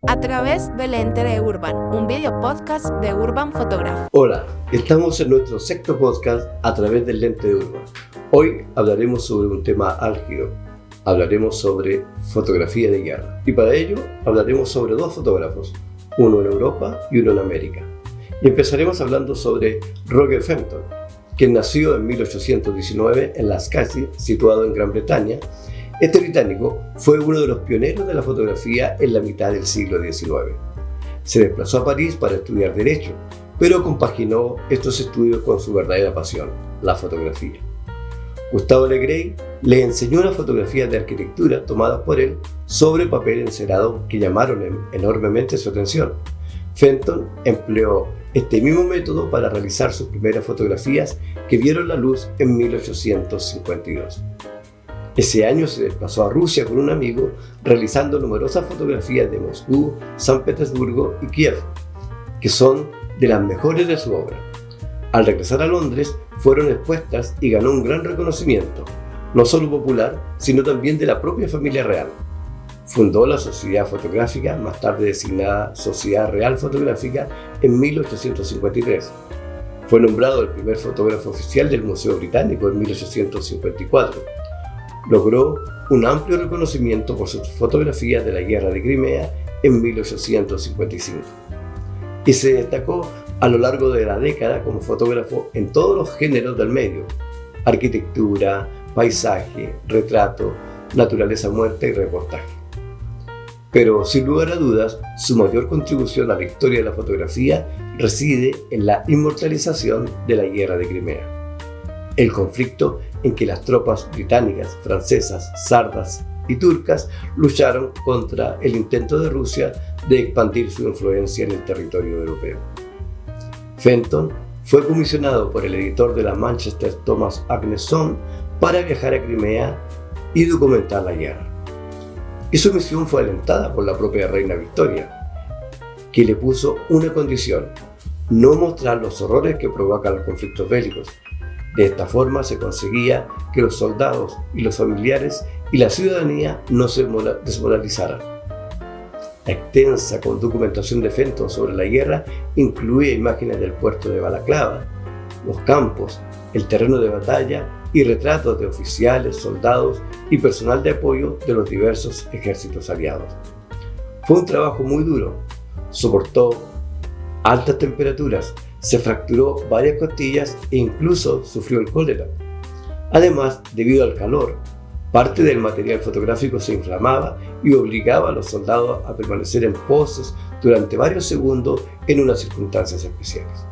A través del lente de Urban, un video podcast de Urban Photograph. Hola, estamos en nuestro sexto podcast a través del lente de Urban. Hoy hablaremos sobre un tema álgido. Hablaremos sobre fotografía de guerra. Y para ello hablaremos sobre dos fotógrafos, uno en Europa y uno en América. Y empezaremos hablando sobre Roger Fenton, quien nació en 1819 en Lascaux, situado en Gran Bretaña. Este británico fue uno de los pioneros de la fotografía en la mitad del siglo XIX. Se desplazó a París para estudiar Derecho, pero compaginó estos estudios con su verdadera pasión, la fotografía. Gustave Le Gray le enseñó unas fotografías de arquitectura tomadas por él sobre papel encerado que llamaron enormemente su atención. Fenton empleó este mismo método para realizar sus primeras fotografías que vieron la luz en 1852. Ese año se desplazó a Rusia con un amigo, realizando numerosas fotografías de Moscú, San Petersburgo y Kiev, que son de las mejores de su obra. Al regresar a Londres, fueron expuestas y ganó un gran reconocimiento, no solo popular, sino también de la propia familia real. Fundó la Sociedad Fotográfica, más tarde designada Sociedad Real Fotográfica, en 1853. Fue nombrado el primer fotógrafo oficial del Museo Británico en 1854. Logró un amplio reconocimiento por sus fotografías de la Guerra de Crimea en 1855 y se destacó a lo largo de la década como fotógrafo en todos los géneros del medio: arquitectura, paisaje, retrato, naturaleza muerta y reportaje. Pero sin lugar a dudas, su mayor contribución a la historia de la fotografía reside en la inmortalización de la Guerra de Crimea. El conflicto en que las tropas británicas, francesas, sardas y turcas lucharon contra el intento de Rusia de expandir su influencia en el territorio europeo. Fenton fue comisionado por el editor de la Manchester, Thomas Agneson, para viajar a Crimea y documentar la guerra. Y su misión fue alentada por la propia reina Victoria, que le puso una condición: no mostrar los horrores que provocan los conflictos bélicos. De esta forma se conseguía que los soldados y los familiares y la ciudadanía no se desmoralizaran. La extensa documentación de Fenton sobre la guerra incluía imágenes del puerto de Balaclava, los campos, el terreno de batalla y retratos de oficiales, soldados y personal de apoyo de los diversos ejércitos aliados. Fue un trabajo muy duro, soportó altas temperaturas, se fracturó varias costillas e incluso sufrió el cólera. Además, debido al calor, parte del material fotográfico se inflamaba y obligaba a los soldados a permanecer en poses durante varios segundos en unas circunstancias especiales.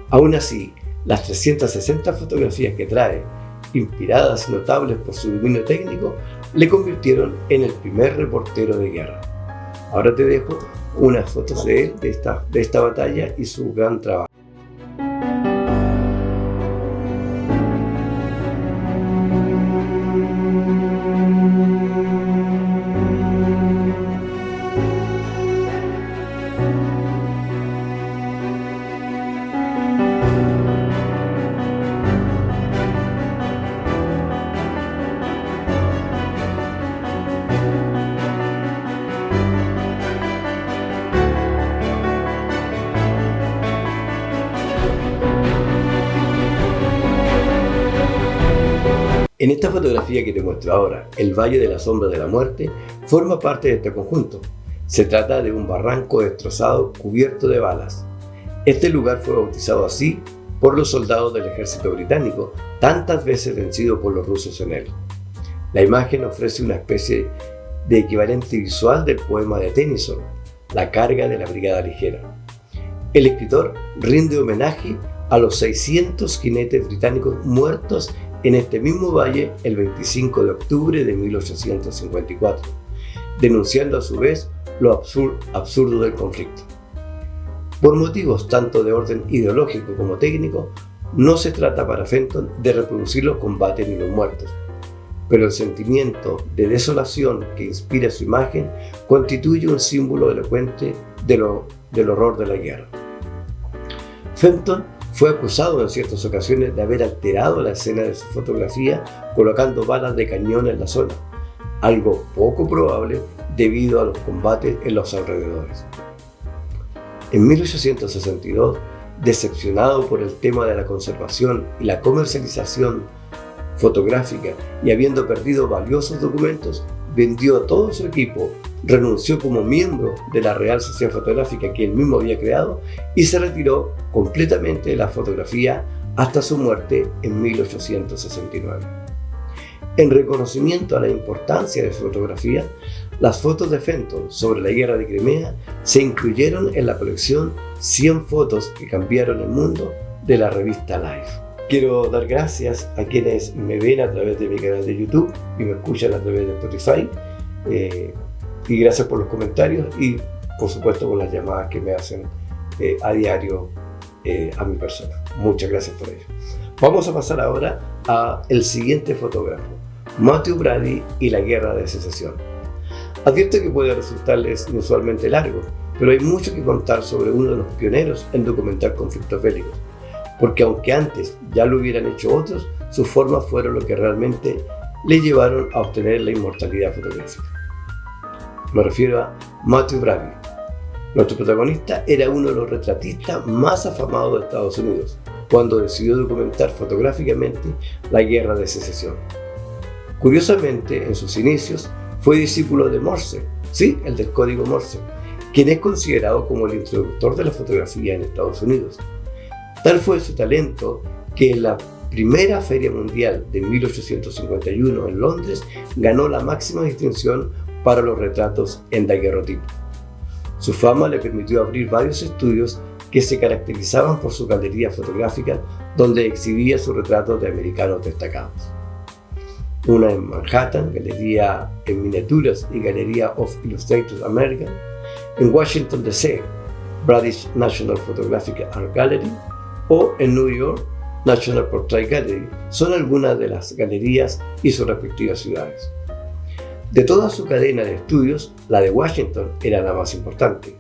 Aún así, las 360 fotografías que trae, inspiradas y notables por su dominio técnico, le convirtieron en el primer reportero de guerra. Ahora te dejo unas fotos de él, de esta batalla y su gran trabajo. En esta fotografía que te muestro ahora, el Valle de la Sombra de la Muerte forma parte de este conjunto. Se trata de un barranco destrozado cubierto de balas. Este lugar fue bautizado así por los soldados del ejército británico, tantas veces vencido por los rusos en él. La imagen ofrece una especie de equivalente visual del poema de Tennyson, La carga de la brigada ligera. El escritor rinde homenaje a los 600 jinetes británicos muertos en este mismo valle el 25 de octubre de 1854, denunciando a su vez lo absurdo del conflicto. Por motivos tanto de orden ideológico como técnico, no se trata para Fenton de reproducir los combates ni los muertos, pero el sentimiento de desolación que inspira su imagen constituye un símbolo elocuente del horror de la guerra. Fenton fue acusado en ciertas ocasiones de haber alterado la escena de su fotografía colocando balas de cañón en la zona, algo poco probable debido a los combates en los alrededores. En 1862, decepcionado por el tema de la conservación y la comercialización fotográfica y habiendo perdido valiosos documentos, vendió todo su equipo, renunció como miembro de la Real Sociedad Fotográfica que él mismo había creado y se retiró completamente de la fotografía hasta su muerte en 1869. En reconocimiento a la importancia de su fotografía, las fotos de Fenton sobre la guerra de Crimea se incluyeron en la colección 100 fotos que cambiaron el mundo de la revista Life. Quiero dar gracias a quienes me ven a través de mi canal de YouTube y me escuchan a través de Spotify. Y gracias por los comentarios y por supuesto por las llamadas que me hacen a diario a mi persona. Muchas gracias por ello. Vamos a pasar ahora al siguiente fotógrafo, Matthew Brady y la Guerra de Secesión. Advierto que puede resultarles inusualmente largo, pero hay mucho que contar sobre uno de los pioneros en documentar conflictos bélicos, porque aunque antes ya lo hubieran hecho otros, sus formas fueron lo que realmente le llevaron a obtener la inmortalidad fotográfica. Me refiero a Matthew Brady. Nuestro protagonista era uno de los retratistas más afamados de Estados Unidos, cuando decidió documentar fotográficamente la Guerra de Secesión. Curiosamente, en sus inicios, fue discípulo de Morse, sí, el del código Morse, quien es considerado como el introductor de la fotografía en Estados Unidos. Tal fue su talento que en la primera Feria Mundial de 1851 en Londres ganó la máxima distinción para los retratos en daguerrotipo. Su fama le permitió abrir varios estudios que se caracterizaban por su galería fotográfica donde exhibía sus retratos de americanos destacados. Una en Manhattan, Galería en Miniaturas y Galería of Illustrated American, en Washington D.C., British National Photographic Art Gallery, o en New York, National Portrait Gallery, son algunas de las galerías y sus respectivas ciudades. De toda su cadena de estudios, la de Washington era la más importante.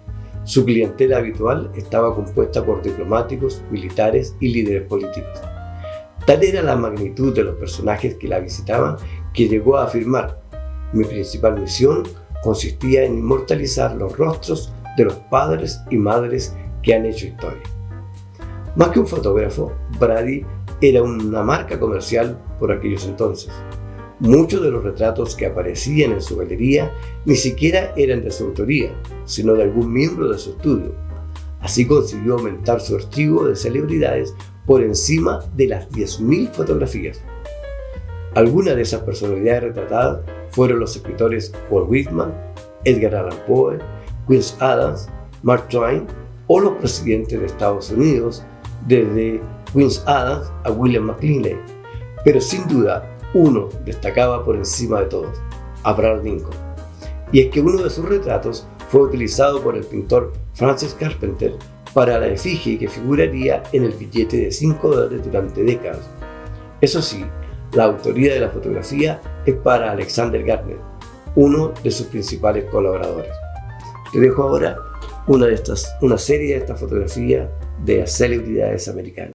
Su clientela habitual estaba compuesta por diplomáticos, militares y líderes políticos. Tal era la magnitud de los personajes que la visitaban que llegó a afirmar: mi principal misión consistía en inmortalizar los rostros de los padres y madres que han hecho historia. Más que un fotógrafo, Brady era una marca comercial por aquellos entonces. Muchos de los retratos que aparecían en su galería ni siquiera eran de su autoría, sino de algún miembro de su estudio. Así consiguió aumentar su archivo de celebridades por encima de las 10.000 fotografías. Algunas de esas personalidades retratadas fueron los escritores Walt Whitman, Edgar Allan Poe, Quincy Adams, Mark Twain o los presidentes de Estados Unidos, desde Quincy Adams a William McKinley. Pero sin duda, uno destacaba por encima de todos: Abraham Lincoln. Y es que uno de sus retratos fue utilizado por el pintor Francis Carpenter para la efigie que figuraría en el billete de $5 durante décadas. Eso sí, la autoría de la fotografía es para Alexander Gardner, uno de sus principales colaboradores. Te dejo ahora una serie de estas fotografías de celebridades americanas.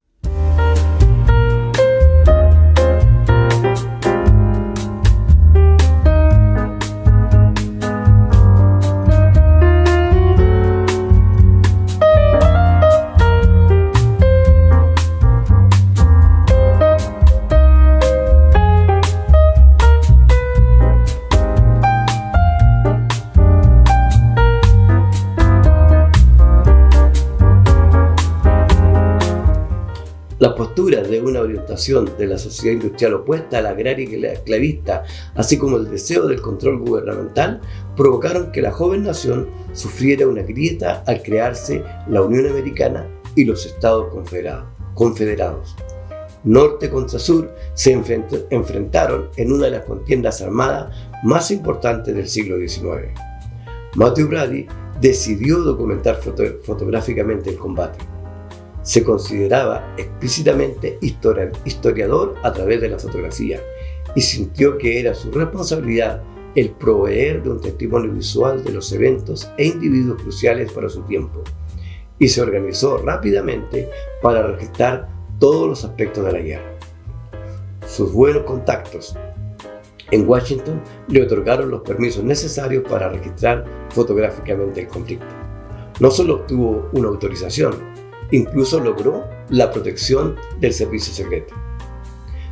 Las posturas de una orientación de la sociedad industrial opuesta a la agraria y la esclavista, así como el deseo del control gubernamental, provocaron que la joven nación sufriera una grieta al crearse la Unión Americana y los Estados Confederados. Norte contra sur se enfrentaron en una de las contiendas armadas más importantes del siglo XIX. Matthew Brady decidió documentar fotográficamente el combate. Se consideraba explícitamente historiador a través de la fotografía y sintió que era su responsabilidad el proveer de un testimonio visual de los eventos e individuos cruciales para su tiempo, y se organizó rápidamente para registrar todos los aspectos de la guerra. Sus buenos contactos En Washington le otorgaron los permisos necesarios para registrar fotográficamente el conflicto. No solo obtuvo una autorización, incluso logró la protección del servicio secreto.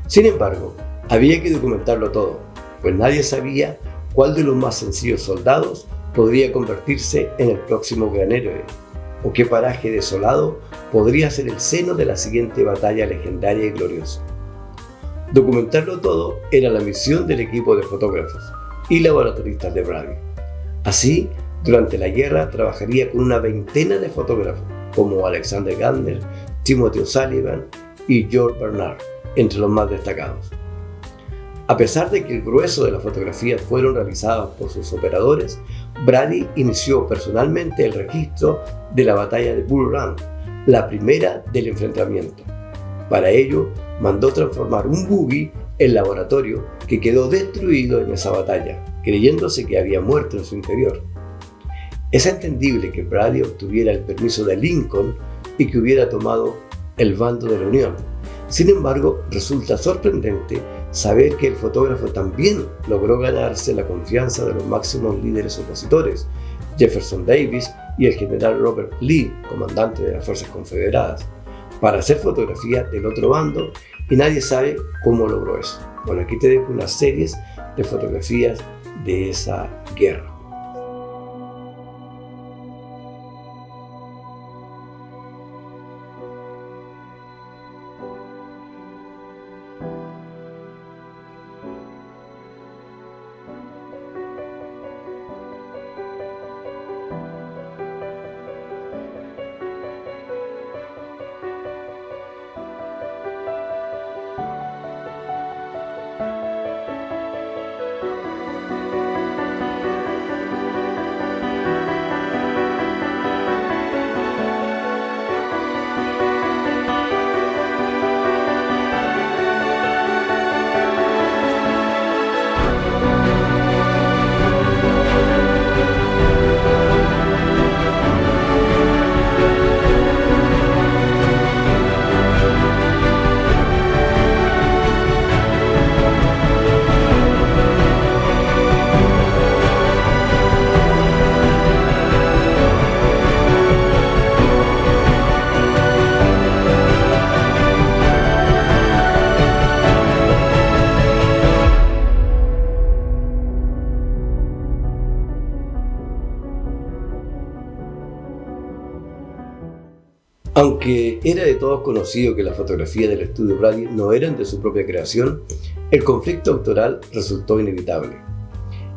Sin embargo, había que documentarlo todo, pues nadie sabía cuál de los más sencillos soldados podría convertirse en el próximo gran héroe, o qué paraje desolado podría ser el seno de la siguiente batalla legendaria y gloriosa. Documentarlo todo era la misión del equipo de fotógrafos y laboratoristas de Brady. Así, durante la guerra trabajaría con una veintena de fotógrafos, como Alexander Gardner, Timothy O'Sullivan y George Bernard, entre los más destacados. A pesar de que el grueso de las fotografías fueron realizadas por sus operadores, Brady inició personalmente el registro de la batalla de Bull Run, la primera del enfrentamiento. Para ello, mandó transformar un buggy en laboratorio que quedó destruido en esa batalla, creyéndose que había muerto en su interior. Es entendible que Brady obtuviera el permiso de Lincoln y que hubiera tomado el bando de la Unión. Sin embargo, resulta sorprendente saber que el fotógrafo también logró ganarse la confianza de los máximos líderes opositores, Jefferson Davis y el general Robert Lee, comandante de las fuerzas confederadas, para hacer fotografía del otro bando, y nadie sabe cómo logró eso. Bueno, aquí te dejo unas series de fotografías de esa guerra. Aunque era de todos conocido que las fotografías del estudio Brady no eran de su propia creación, el conflicto autoral resultó inevitable.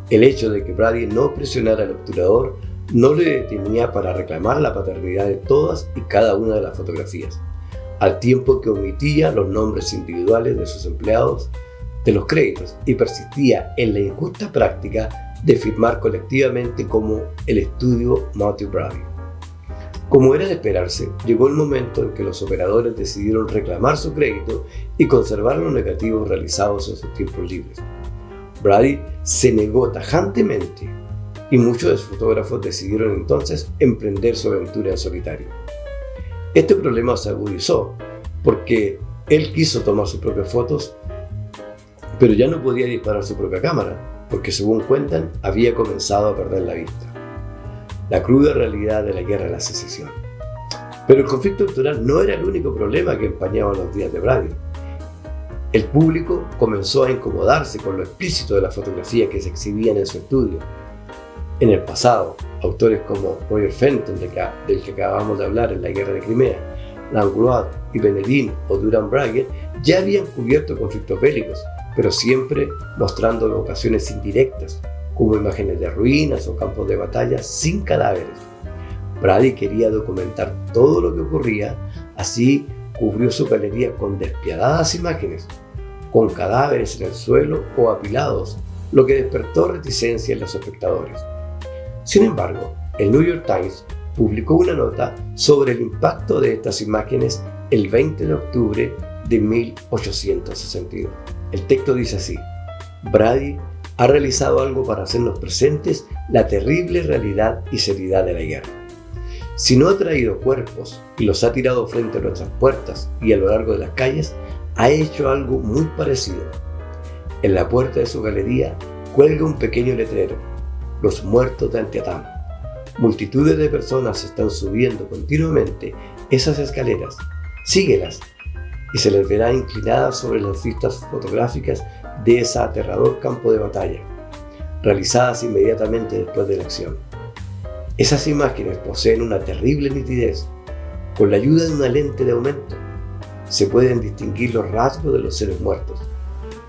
El hecho de que Brady no presionara al obturador no le detenía para reclamar la paternidad de todas y cada una de las fotografías, al tiempo que omitía los nombres individuales de sus empleados de los créditos y persistía en la injusta práctica de firmar colectivamente como el estudio Matthew Brady. Como era de esperarse, llegó el momento en que los operadores decidieron reclamar su crédito y conservar los negativos realizados en sus tiempos libres. Brady se negó tajantemente y muchos de sus fotógrafos decidieron entonces emprender su aventura en solitario. Este problema se agudizó porque él quiso tomar sus propias fotos, pero ya no podía disparar su propia cámara porque, según cuentan, había comenzado a perder la vista. La cruda realidad de la guerra de la secesión. Pero el conflicto autoral no era el único problema que empañaba los días de Brady. El público comenzó a incomodarse con lo explícito de las fotografías que se exhibían en su estudio. En el pasado, autores como Roger Fenton, del que acabamos de hablar en la Guerra de Crimea, Langlois y Benelin o Durand Brager ya habían cubierto conflictos bélicos, pero siempre mostrando evocaciones indirectas, como imágenes de ruinas o campos de batalla sin cadáveres. Brady quería documentar todo lo que ocurría, así cubrió su galería con despiadadas imágenes, con cadáveres en el suelo o apilados, lo que despertó reticencia en los espectadores. Sin embargo, el New York Times publicó una nota sobre el impacto de estas imágenes el 20 de octubre de 1862. El texto dice así: Brady ha realizado algo para hacernos presentes la terrible realidad y seriedad de la guerra. Si no ha traído cuerpos y los ha tirado frente a nuestras puertas y a lo largo de las calles, ha hecho algo muy parecido. En la puerta de su galería cuelga un pequeño letrero: Los muertos de Antietam. Multitudes de personas están subiendo continuamente esas escaleras. Síguelas y se les verá inclinadas sobre las vistas fotográficas de ese aterrador campo de batalla, realizadas inmediatamente después de la acción. Esas imágenes poseen una terrible nitidez. Con la ayuda de una lente de aumento, se pueden distinguir los rasgos de los seres muertos.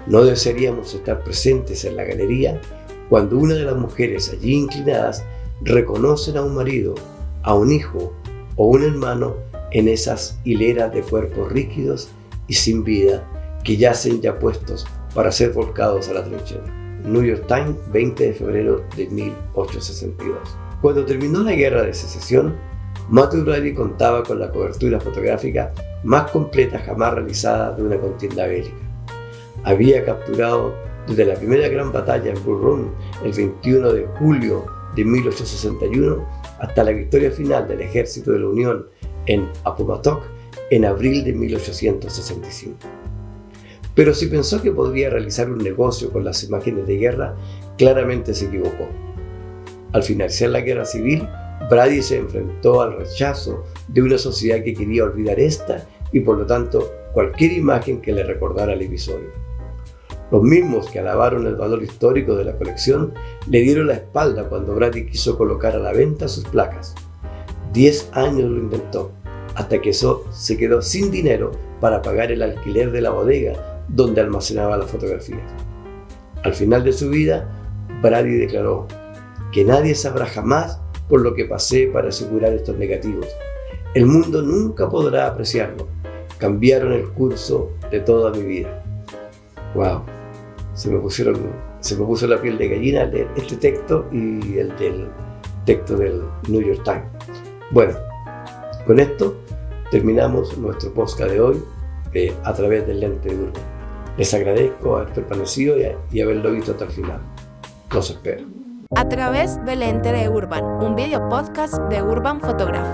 No desearíamos estar presentes en la galería cuando una de las mujeres allí inclinadas reconocen a un marido, a un hijo o un hermano en esas hileras de cuerpos rígidos y sin vida que yacen ya puestos para ser volcados a la trinchera. New York Times, 20 de febrero de 1862. Cuando terminó la Guerra de Secesión, Matthew Brady contaba con la cobertura fotográfica más completa jamás realizada de una contienda bélica. Había capturado desde la primera gran batalla en Bull Run el 21 de julio de 1861 hasta la victoria final del ejército de la Unión en Appomattox en abril de 1865. Pero si pensó que podría realizar un negocio con las imágenes de guerra, claramente se equivocó. Al finalizar la guerra civil, Brady se enfrentó al rechazo de una sociedad que quería olvidar esta y por lo tanto cualquier imagen que le recordara el episodio. Los mismos que alabaron el valor histórico de la colección le dieron la espalda cuando Brady quiso colocar a la venta sus placas. 10 años lo intentó, hasta que se quedó sin dinero para pagar el alquiler de la bodega donde almacenaba las fotografías. Al final de su vida, Brady declaró que nadie sabrá jamás por lo que pasé para asegurar estos negativos. El mundo nunca podrá apreciarlo. Cambiaron el curso de toda mi vida. ¡Wow! Se me puso la piel de gallina al leer este texto y el del texto del New York Times. Bueno, con esto terminamos nuestro podcast de hoy a través del lente de Urban. Les agradezco haber permanecido y haberlo visto hasta el final. Los espero. A través del lente de Urban, un video podcast de Urban Photography.